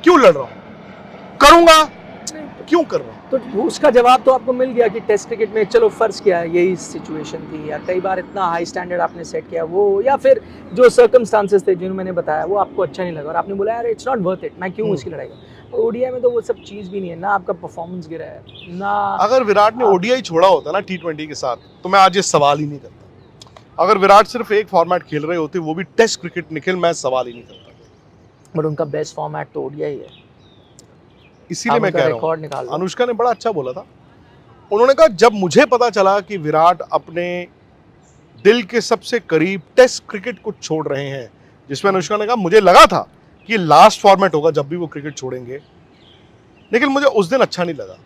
क्यों लड़ रहा हूं, करूंगा, क्यों कर रहा हूं। तो उसका जवाब तो आपको मिल गया कि टेस्ट क्रिकेट में चलो फर्ज किया यही सिचुएशन थी, या कई बार इतना हाई स्टैंडर्ड आपने सेट किया वो, या फिर जो सर्कमस्टांसेस थे जिन्होंने मैंने बताया वो आपको अच्छा नहीं लगा और आपने बोला यार इट्स नॉट वर्थ इट, मैं क्यों उसकी लड़ाई करूं। ओडीआई में तो वो सब चीज भी नहीं है ना, आपका परफॉर्मेंस गिरा है ना। अगर विराट ने ओडीआई छोड़ा होता ना T20 के साथ, तो मैं आज ये सवाल ही नहीं करता। अगर विराट सिर्फ एक फॉर्मेट खेल रहे होते, वो भी टेस्ट क्रिकेट, निखिल मैं सवाल ही नहीं करता। बट उनका बेस्ट फॉर्मेट तो ओडीआई है, इसीलिए मैं कह रहा हूं, अनुष्का ने बड़ा अच्छा बोला था। उन्होंने कहा जब मुझे पता चला कि विराट अपने दिल के सबसे करीब टेस्ट क्रिकेट को छोड़ रहे हैं, जिसमें अनुष्का ने कहा मुझे लगा था कि लास्ट फॉर्मेट होगा जब भी वो क्रिकेट छोड़ेंगे, लेकिन मुझे उस दिन अच्छा नहीं लगा।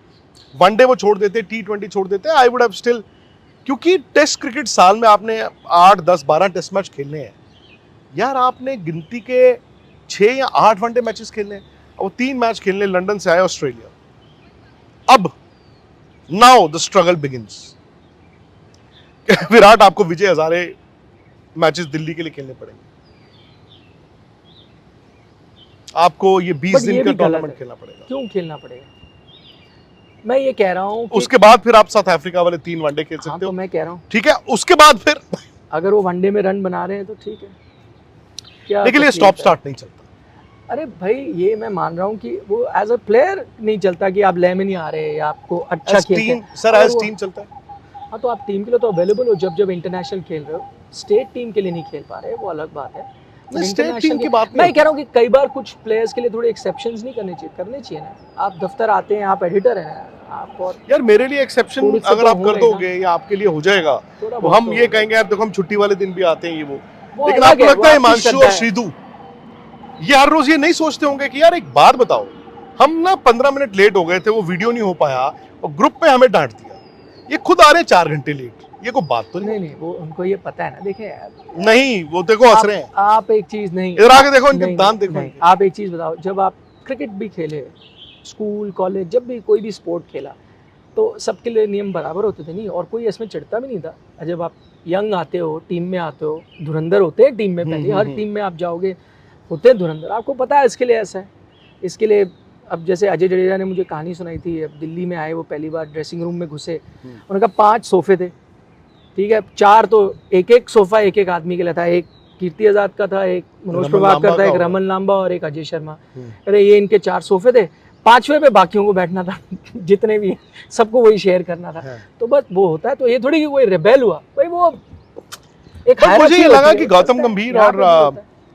वनडे वो छोड़ देते, T20 छोड़ देते, आई वुड हैव स्टिल, क्योंकि टेस्ट क्रिकेट साल में आपने 8, 10, 12 टेस्ट मैच खेलने हैं यार, आपने गिनती के 6 या 8 वनडे मैचेस खेलने हैं, और 3 मैच खेलने लंदन से आए ऑस्ट्रेलिया। अब now the struggle begins. Virat आपको विजय हजारे मैचेस दिल्ली के लिए खेलने पड़ेंगे, आपको ये 20 दिन का टूर्नामेंट खेलना पड़ेगा। क्यों खेलना पड़ेगा? मैं ये कह रहा हूँ उसके बाद फिर आप साउथ अफ्रीका वाले 3 वनडे खेल सकते हो। तो मैं कह रहा हूँ ठीक है, उसके बाद फिर अगर वो वनडे में रन बना रहे हैं तो ठीक है, क्या लेकिन ये स्टॉप स्टार्ट नहीं चलता। अरे भाई ये मैं मान रहा हूँ कि वो एज अ प्लेयर नहीं चलता कि आप ले में नहीं आ रहे या आपको अच्छा खेलते हैं सर, एज टीम चलता है। हाँ तो आप टीम के लिए तो अवेलेबल हो, जब इंटरनेशनल खेल रहे हो। स्टेट टीम के लिए नहीं खेल पा रहे, वो अलग बात है। स्टेट टीम की बात मैं कह रहा हूँ कि कई बार कुछ प्लेयर्स के लिए थोड़े एक्सेप्शंस नहीं करने चाहिए ना। आप दफ्तर आते हैं, आप एडिटर हैं, आप और यार मेरे लिए एक्सेप्शन अगर आप कर दोगे या आपके लिए हो जाएगा, तो हम ये कहेंगे यार देखो हम छुट्टी वाले दिन भी आते हैं ये वो। लेकिन आपको लगता है हिमांशु और श्रीधु ये हर रोज ये नहीं सोचते होंगे कि यार एक बात बताओ, हम ना 15 मिनट लेट हो गए थे, वो वीडियो नहीं हो पाया और ग्रुप पे हमें डांट दिया, ये खुद आ रहे 4 घंटे लेट, ये कोई बात तो नहीं। वो उनको ये पता है ना। देखिए यार, नहीं वो देखो हंस रहे हैं। आप एक चीज नहीं, इधर आके देखो, इनके दांत देखो। आप एक चीज बताओ, जब आप क्रिकेट भी खेले, स्कूल कॉलेज जब भी कोई भी स्पोर्ट खेला तो सबके लिए नियम बराबर होते थे नहीं, और कोई इसमें चिढ़ता भी नहीं था। जब आप यंग आते हो, टीम में आते हो, धुरंधर होते हैं टीम में, पहले हर टीम में आप जाओगे होते हैं धुरंधर, आपको पता है इसके लिए ऐसा है, इसके लिए। अब जैसे अजय जडेजा ने मुझे कहानी सुनाई थी, अब दिल्ली में आए वो पहली बार, ड्रेसिंग रूम में घुसे, उन्होंने कहा 5 सोफे थे, ठीक है, 4 तो एक सोफा एक आदमी के लिए था, एक कीर्ति आजाद का था, एक मनोज प्रभाकर था, एक रमन लांबा और एक अजय शर्मा। अरे ये इनके 4 सोफे थे, 5वें पे बाकियों को बैठना था जितने भी सबको वही शेयर करना था। तो बस वो होता है, तो ये थोड़ी कि कोई रेबेल हुआ भाई, वो एक मुझे ये लगा कि गौतम गंभीर और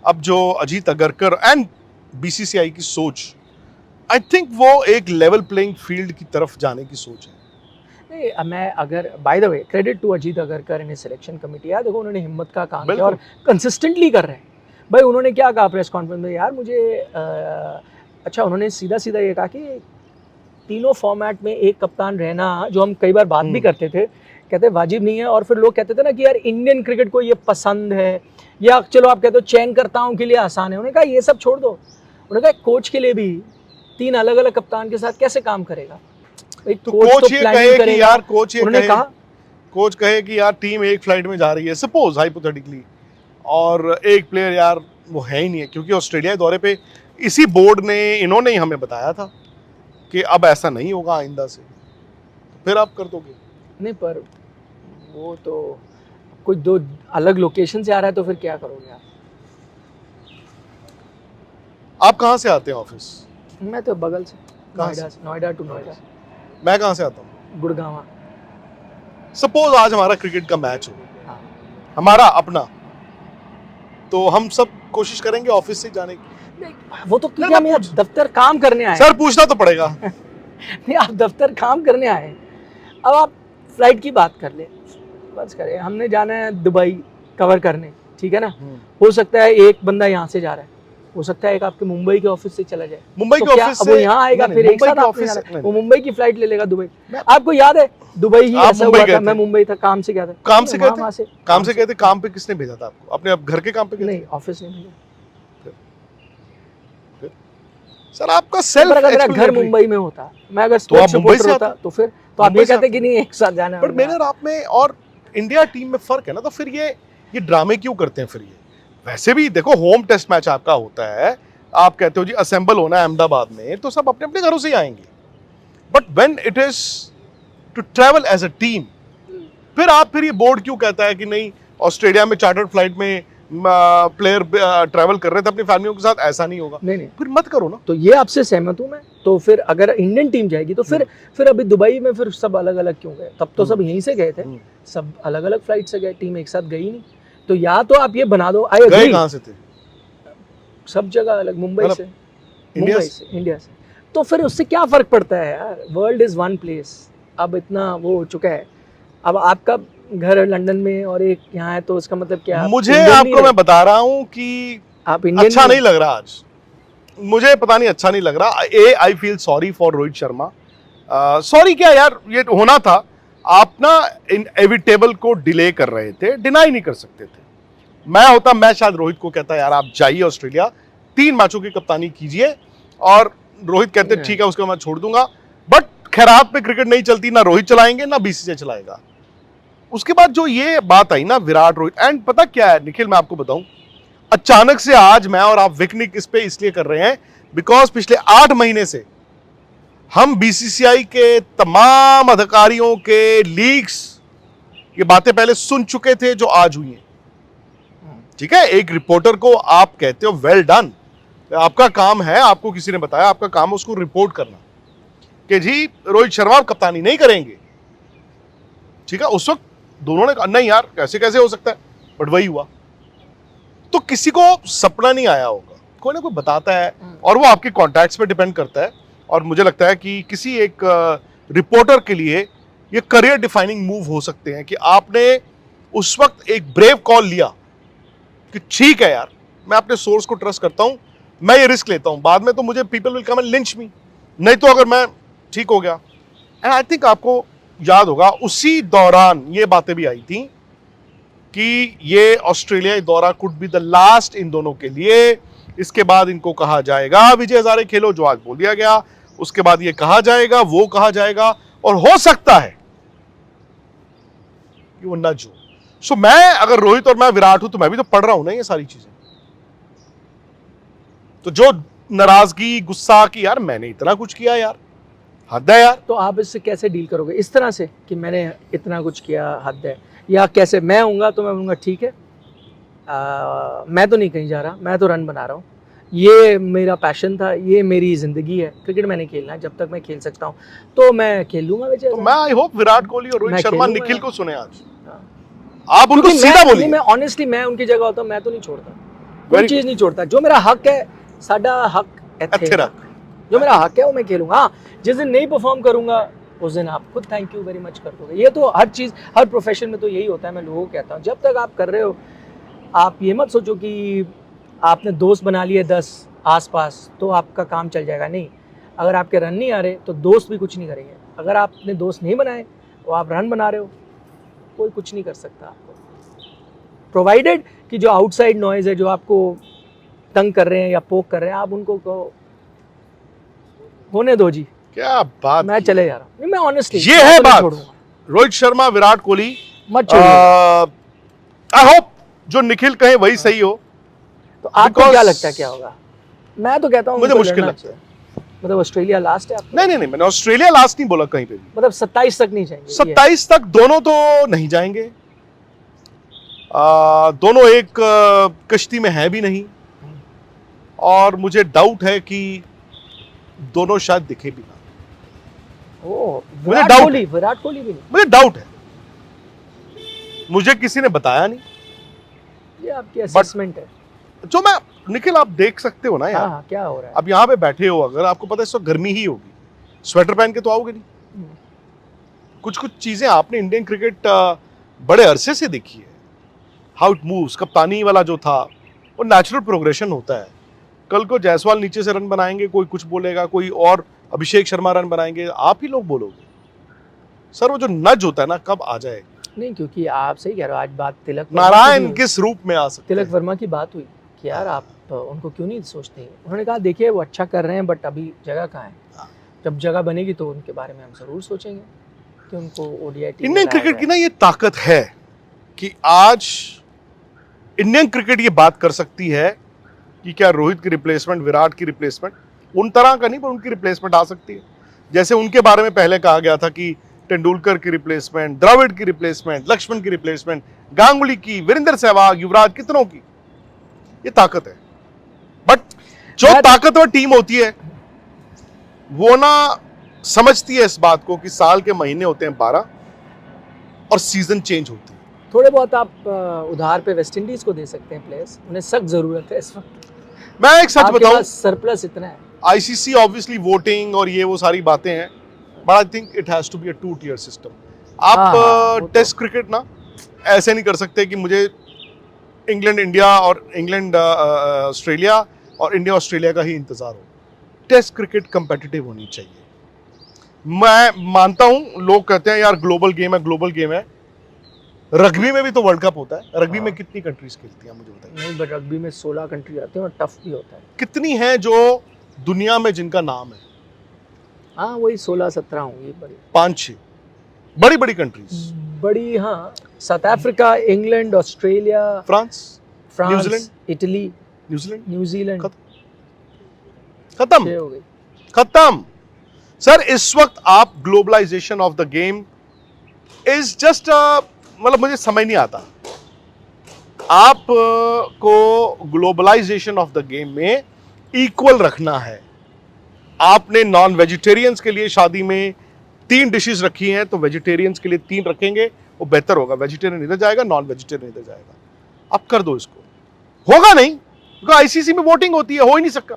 अब जो अजीत अगरकर एंड बीसीसीआई की सोच, आई थिंक वो एक लेवल प्लेइंग फील्ड की तरफ जाने की सोच है। नहीं, मैं अगर by the way credit to Ajit Agarkar in selection committee, यार देखो उन्होंने हिम्मत का काम किया और कंसिस्टेंटली कर रहे हैं। भाई उन्होंने क्या कहा प्रेस कॉन्फ्रेंस में, यार मुझे अच्छा उन्होंने सीधा सीधा ये कहा कि तीनों फॉर्मेट में एक कप्तान रहना, जो हम कई बार बात भी करते थे, कहते वाजिब नहीं है। और फिर लोग कहते थे ना कि यार इंडियन क्रिकेट को ये पसंद है, या चलो आप कहते हो चयनकर्ताओं के लिए आसान है। उन्होंने कहा ये सब छोड़ दो, उन्होंने कहा कोच के लिए भी 3 अलग अलग कप्तान के साथ कैसे काम करेगा। तो कोच ये कहे कि यार कोच कहे कि यार टीम एक फ्लाइट में जा रही है, सपोज हाइपोथेटिकली, और एक प्लेयर यार वो है ही नहीं है, क्योंकि ऑस्ट्रेलिया के दौरे पे इसी बोर्ड ने, इन्होंने ही हमें बताया था कि अब ऐसा नहीं होगा आइंदा से, फिर आप कर दोगे? नहीं, पर वो तो कोई 2 अलग लोकेशन से आ रहा है, तो फिर क्या करोगे आप? आप कहाँ से आते हैं ऑफिस? मैं तो बगल से, नोएडा टू नोएडा। मैं कहाँ से आता हूँ? गुड़गांव। सपोज आज हमारा क्रिकेट का मैच हो, हाँ। हमारा अपना, तो हम सब कोशिश करेंगे ऑफिस से जाने की। वो तो क्योंकि हम यहाँ दफ्तर काम करने आए। सर पूछना तो पड़ेगा। नहीं, आप दफ्तर काम करने आए, अब आप फ्लाइट की बात कर ले, बस करें, हमने जाना है दुबई कवर करने, ठीक है ना। हो सकता है एक बंदा यहाँ से जा रहा है, हो सकता है एक आपके मुंबई के ऑफिस से चला जाए, मुंबई के ऑफिस से वो यहाँ आएगा, फिर एक साथ ऑफिस, वो मुंबई की फ्लाइट ले लेगा दुबई। आपको याद है दुबई ही ऐसा हुआ था, मैं मुंबई था, काम से गया था। काम से गए थे? काम से गए थे। काम पे किसने भेजा था आपको? अपने घर के काम पे? नहीं, ऑफिस ने भेजा। सर आपका सेल्फ, अगर घर मुंबई में होता, मैं अगर स्पोर्ट्स सपोर्टर होता, तो फिर तो आप ये कहते कि नहीं एक साथ जाना है। बट मेरे और आप में और इंडिया टीम में फर्क है ना, तो फिर ये ड्रामे क्यों करते हैं फिर? ये वैसे भी देखो होम टेस्ट मैच आपका होता है, आप कहते हो जी असेंबल होना है अहमदाबाद में, तो सब अपने अपने घरों से ही आएंगे। But when it is to travel as a team, फिर ये बोर्ड क्यों कहता है कि नहीं ऑस्ट्रेलिया में चार्टर्ड फ्लाइट में प्लेयर ट्रैवल कर रहे थे अपनी फैमिलियों के साथ, ऐसा नहीं होगा? नहीं, फिर मत करो ना। तो ये आपसे सहमत हूं मैं। तो फिर अगर इंडियन टीम जाएगी तो फिर अभी दुबई में फिर सब अलग अलग क्यों गए? तब तो सब यहीं से गए थे, सब अलग अलग फ्लाइट से गए, टीम एक साथ गई नहीं। तो या तो आप ये बना दो, गए कहां से थे? सब जगह अलग, मुंबई से, इंडिया से। तो फिर उससे क्या फर्क पड़ता है यार? World is one place. अब इतना वो हो चुका है, अब आपका घर लंदन में और एक यहाँ है, तो इसका मतलब क्या? मुझे आपको मैं बता रहा हूँ कि आप इंडियन अच्छा नहीं लग रहा आज, मुझे पता नहीं अच्छा नहीं लग रहा। I feel sorry for Rohit Sharma. Sorry क्या यार, ये होना था। आप ना इनएविटेबल को डिले कर रहे थे, डिनाई नहीं कर सकते थे। मैं होता, मैं शायद रोहित को कहता यार आप जाइए ऑस्ट्रेलिया, 3 मैचों की कप्तानी कीजिए, और रोहित कहते ठीक है उसको मैं छोड़ दूंगा। बट खैरात पे क्रिकेट नहीं चलती, ना रोहित चलाएंगे ना बीसीसीआई चलाएगा। उसके बाद जो ये बात आई ना विराट रोहित, एंड पता क्या है निखिल, मैं आपको बताऊं, अचानक से आज मैं और आप विकनिक इस पे इसलिए कर रहे हैं बिकॉज पिछले 8 महीने से हम बीसीसीआई के तमाम अधिकारियों के लीक्स, ये बातें पहले सुन चुके थे जो आज हुई हैं। ठीक है, एक रिपोर्टर को आप कहते हो वेल डन, आपका काम है, आपको किसी ने बताया, आपका काम है उसको रिपोर्ट करना कि जी रोहित शर्मा कप्तानी नहीं करेंगे। ठीक है, उस वक्त दोनों ने कहा नहीं यार कैसे कैसे हो सकता है, बट वही हुआ। तो किसी को सपना नहीं आया होगा, कोई ना कोई बताता है, और वो आपके कॉन्टैक्ट्स पे डिपेंड करता है। और मुझे लगता है कि किसी एक रिपोर्टर के लिए ये करियर डिफाइनिंग मूव हो सकते हैं कि आपने उस वक्त एक ब्रेव कॉल लिया कि ठीक है यार मैं अपने सोर्स को ट्रस्ट करता हूं, मैं ये रिस्क लेता हूं, बाद में तो मुझे people will come and lynch me, नहीं तो अगर मैं ठीक हो गया। एंड आई थिंक आपको याद होगा उसी दौरान ये बातें भी आई थी कि ये ऑस्ट्रेलिया दौरा could be the last in दोनों के लिए, इसके बाद इनको कहा जाएगा विजय हजारे खेलो, जो आज बोल दिया गया, उसके बाद ये कहा जाएगा, वो कहा जाएगा, और हो सकता है कि वो न जो। सो मैं अगर रोहित और मैं विराट हूं तो मैं भी तो पढ़ रहा हूं ना ये सारी चीजें। तो जो नाराजगी, गुस्सा कि यार मैंने इतना कुछ किया, यार हद है यार। तो आप इससे कैसे डील करोगे? इस तरह से कि मैंने इतना कुछ किया, हद है? या कैसे? मैं होऊंगा तो मैं बोलूँगा ठीक है, मैं तो नहीं कहीं जा रहा, मैं तो रन बना रहा हूँ, ये मेरा पैशन था, ये मेरी ज़िंदगी है, क्रिकेट मैंने खेलना है, जब तक मैं खेल सकता हूँ तो मैं खेल लूंगा। विजय तो मैं आई होप विराट कोहली और रोहित मैं शर्मा खेलूंगा निखिल यार। को सुने आज। हाँ। आप उनको क्योंकि सीधा बोलिए। मैं ऑनेस्टली मैं उनकी जगह होता मैं तो नहीं छोड़ता, कोई Very चीज़ नहीं छोड़ता। जो मेरा हक है, साडा हक ਇੱਥੇ ਇੱਥੇ ਰੱਖ। जो मेरा हक है वो मैं खेलूंगा। हाँ, जिस दिन नहीं परफॉर्म करूंगा उस दिन आप खुद थैंक यू वेरी मच कर दोगे। ये तो हर चीज़, हर प्रोफेशन में तो यही होता है। मैं लोगों को कहता हूँ, जब तक आप कर रहे हो आप ये मत सोचो कि आपने दोस्त बना लिए 10 आसपास तो आपका काम चल जाएगा। नहीं, अगर आपके रन नहीं आ रहे तो दोस्त भी कुछ नहीं करेंगे। अगर आपने दोस्त नहीं बनाए तो आप रन बना रहे हो, कोई कुछ नहीं कर सकता आपको, प्रोवाइडेड कि जो आउटसाइड नॉइज़ है, जो आपको तंग कर रहे हैं या पोक कर रहे हैं, आप उनको कहो होने दो जी, क्या बात, मैं चले जा रहा हूँ। नहीं, मैं ऑनेस्टली ये है बात। रोहित शर्मा, विराट कोहली मत छोड़िए। आई होप जो निखिल कहे वही सही हो। तो आपको Because- क्या लगता है क्या होगा? मैं तो कहता हूँ मुझे उनको मुश्किल लड़ना लगता है। चाहिए। मतलब ऑस्ट्रेलिया लास्ट है आपको? नहीं, मैंने ऑस्ट्रेलिया लास्ट नहीं बोला कहीं पे भी। मतलब 27 तक नहीं जाएंगे? 27 तक दोनों तो नहीं जाएंगे। दोनों एक कश्ती में है भी नहीं, और मुझे डाउट है कि दोनों शायद दिखे भी ना। ओ, मुझे doubt विराट कोहली भी नहीं? मुझे डाउट है, मुझे किसी ने बताया नहीं। ये आपकी असेसमेंट है। जो मैं निखिल, आप देख सकते हो ना यार। हाँ, क्या हो रहा है? अब यहाँ पे बैठे हो, अगर आपको पता है इस वक्त गर्मी ही होगी, स्वेटर पहन के तो आओगे नहीं। कुछ चीजें आपने इंडियन क्रिकेट बड़े अरसे से देखी है। हाउ इट मूव्स, कप्तानी वाला जो था वो नेचुरल प्रोग्रेशन होता है। कल को जायसवाल नीचे से रन बनाएंगे, कोई कुछ बोलेगा, कोई और अभिषेक शर्मा रन बनाएंगे, आप ही लोग बोलोगे। सर वो जो नज होता है ना, कब आ जाए। नहीं, क्योंकि आप सही कह रहे हो। आज बात तिलक वर्मा नारायण की भी किस रूप में आ सकते तिलक हैं। वर्मा की बात हुई कि यार आप उनको क्यों नहीं सोचते? उन्होंने कहा देखिए वो अच्छा कर रहे हैं, बट अभी जगह कहाँ है। जब जगह बनेगी तो उनके बारे में हम जरूर सोचेंगे कि उनको ओडीआई टीम इंडियन क्रिकेट की ना ये ताकत है कि आज इंडियन क्रिकेट ये बात कर सकती है कि क्या रोहित की रिप्लेसमेंट, विराट की रिप्लेसमेंट, उन तरह का नहीं पर उनकी रिप्लेसमेंट आ सकती है। जैसे उनके बारे में पहले कहा गया था कि तेंदुलकर की रिप्लेसमेंट, द्रविड़ की रिप्लेसमेंट, लक्ष्मण की रिप्लेसमेंट, गांगुली की, वीरेंद्र सहवाग, युवराज, कितनों की। ये ताकत है। बट जो ताकतवर टीम होती है वो ना समझती है इस बात को कि साल के महीने होते हैं 12 और सीजन चेंज होती है। थोड़े बहुत आप उधार पे वेस्ट इंडीज को दे सकते हैं प्लेयर्स, उन्हें सख्त जरूरत है इस वक्त। मैं एक सच बताऊं, सरप्लस इतना है। आईसीसी ऑब्वियसली वोटिंग और ये वो सारी बातें हैं, but I think it has to be a 2-tier system. आप टेस्ट क्रिकेट ना ऐसे नहीं कर सकते कि मुझे इंग्लैंड इंडिया और इंग्लैंड ऑस्ट्रेलिया और इंडिया ऑस्ट्रेलिया का ही इंतजार हो। टेस्ट क्रिकेट कंपेटिटिव होनी चाहिए। मैं मानता हूं, लोग कहते हैं यार ग्लोबल गेम है, ग्लोबल गेम है। रग्बी में भी तो वर्ल्ड कप होता है। रग्बी में कितनी कंट्रीज खेलती हैं मुझे बताइए। नहीं, बट रग्बी में 16 कंट्री आती हैं और टफ भी होता है। कितनी हैं जो दुनिया में जिनका नाम है? हाँ, वही 16-17 होंगी। बड़ी 5-6 बड़ी बड़ी कंट्रीज। बड़ी, हाँ, South Africa, England, Australia, France, New Zealand, Italy, New Zealand खत्म खत्म हो गई। खत्म। सर इस वक्त आप globalisation of the game is just, मतलब मुझे समझ नहीं आता। आप को ग्लोबलाइजेशन ऑफ द गेम में इक्वल रखना है। आपने नॉन वेजिटेरियंस के लिए शादी में 3 डिशेस रखी हैं, तो वेजिटेरियंस के लिए 3 रखेंगे, वो बेहतर होगा। वेजिटेरियन इधर जाएगा, नॉन वेजिटेरियन इधर जाएगा। आप कर दो इसको। होगा नहीं, क्योंकि आईसीसी में वोटिंग होती है, हो ही नहीं सकता,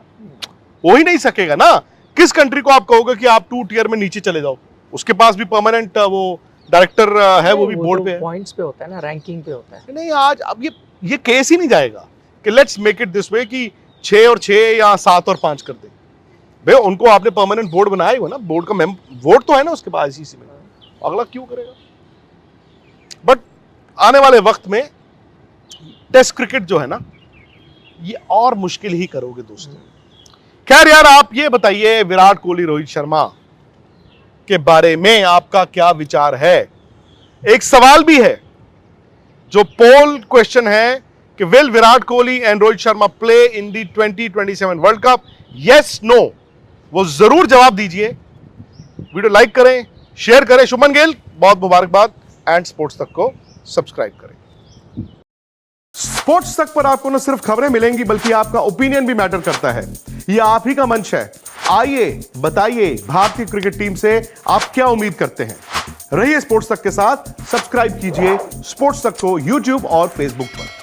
हो ही नहीं सकेगा ना। किस कंट्री को आप कहोगे कि आप 2-tier में नीचे चले जाओ? उसके पास भी परमानेंट वो डायरेक्टर है, वो भी बोर्ड पे है। पॉइंट्स पे होता है ना, रैंकिंग पे होता है। नहीं, आज अब ये केस ही नहीं जाएगा कि let's make it this way कि 6 और 6 या 7 और 5 कर दे। भाई उनको आपने परमानेंट बोर्ड बनाया ही हो ना, बोर्ड का वोट तो है ना उसके पास आईसीसी में, अगला क्यों करेगा? बट आने वाले वक्त में टेस्ट क्रिकेट जो है ना ये और मुश्किल ही करोगे दोस्तों। खैर यार, आप ये बताइए विराट कोहली रोहित शर्मा के बारे में आपका क्या विचार है। एक सवाल भी है जो पोल क्वेश्चन है कि will Virat Kohli and Rohit Sharma play in the 2027 world cup, yes no, वो जरूर जवाब दीजिए। वीडियो लाइक करें, शेयर करें। शुभमन गिल बहुत मुबारकबाद एंड स्पोर्ट्स तक को सब्सक्राइब करें। स्पोर्ट्स तक पर आपको न सिर्फ खबरें मिलेंगी बल्कि आपका ओपिनियन भी मैटर करता है। यह आप ही का मंच है। आइए बताइए भारतीय क्रिकेट टीम से आप क्या उम्मीद करते हैं। रहिए स्पोर्ट्स तक के साथ, सब्सक्राइब कीजिए स्पोर्ट्स तक को यूट्यूब और फेसबुक पर।